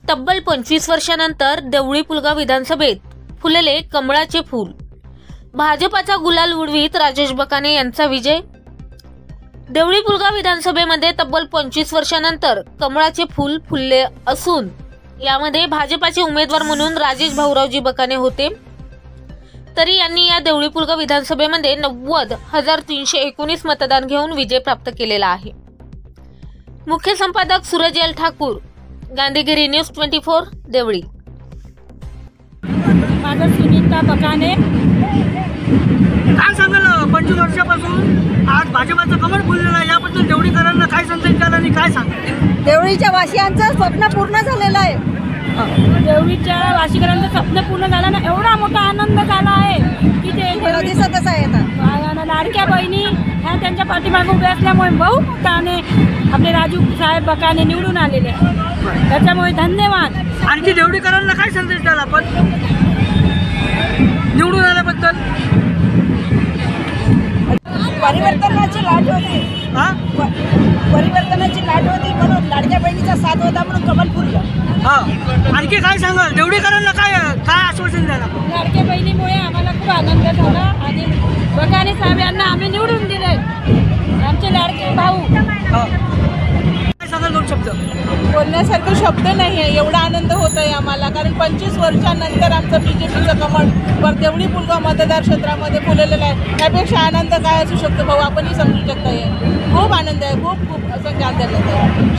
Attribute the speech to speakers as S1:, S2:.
S1: तब्बल 25 वर्षानंतर देवळी पुलगाव विधानसभेत फुलले कमळाचे फूल। भाजपाचा गुलाल उडवीत राजेश बकाने यांचा विजय। देवळी पुलगाव विधानसभेमध्ये तब्बल 25 वर्षानंतर कमळाचे फूल फुलले असून यामध्ये भाजपाचे उमेदवार म्हणून राजेश भाऊरावजी बकाने होते। तरी यांनी या देवळी पुलगाव विधानसभेमध्ये 90,319 मतदान घेऊन विजय प्राप्त केलेला आहे। मुख्य संपादक सूरज एल ठाकूर, गांधीगिरी न्यूज 24 देवळी।
S2: माझं सुनीता बकाने।
S3: काय सांगाल 25 वर्षापासून आज भाजपाचं कमळ फुललेलं आहे, याबद्दल देवळीकरांना काय संदेश द्याल आणि काय सांगाल?
S2: देवळीच्या वासियांचं स्वप्न पूर्ण झालेलं आहे। देवळीच्या वासिकरांचं स्वप्न पूर्ण झालं ना, एवढा मोठा आनंद झाला आहे की ते दिसतच आहे। आता लाडक्या बहिणी ह्या त्यांच्या पाठीमागे उभे असल्यामुळे बहु मताने आपले राजू साहेब बकाने निवडून आलेले आहे, त्याच्यामुळे धन्यवाद।
S3: आणखी देवळीकरांना काय संदेश द्याल आपण निवडून आल्याबद्दल?
S2: परिवर्तनाची लाट होती, परिवर्तनाची लाट होती म्हणून लाडक्या बहिणीचा साथ होता म्हणून कमल फुललं।
S3: आणखी काय सांगाल देवळीकरांना काय काय आश्वासन द्याल आपण?
S2: लाडक्या बहिणीमुळे आम्हाला खूप आनंद झाला आणि बकाने साहेब यांना आम्ही निवडून दिले, आमचे लाडके भाऊ।
S3: काय सांगाल 2 शब्द?
S2: बोलण्यासारखं शब्द नाही आहे, एवढा आनंद होत आहे आम्हाला, कारण 25 वर्षानंतर आमचं बीजेपीचं कमळ देवळी पुलगाव मतदार क्षेत्रामध्ये फुललेलं आहे। त्यापेक्षा आनंद काय असू शकतो भाऊ, आपणही समजू शकता। खूप आनंद आहे, खूप खूप असं काय झालेलं आहे।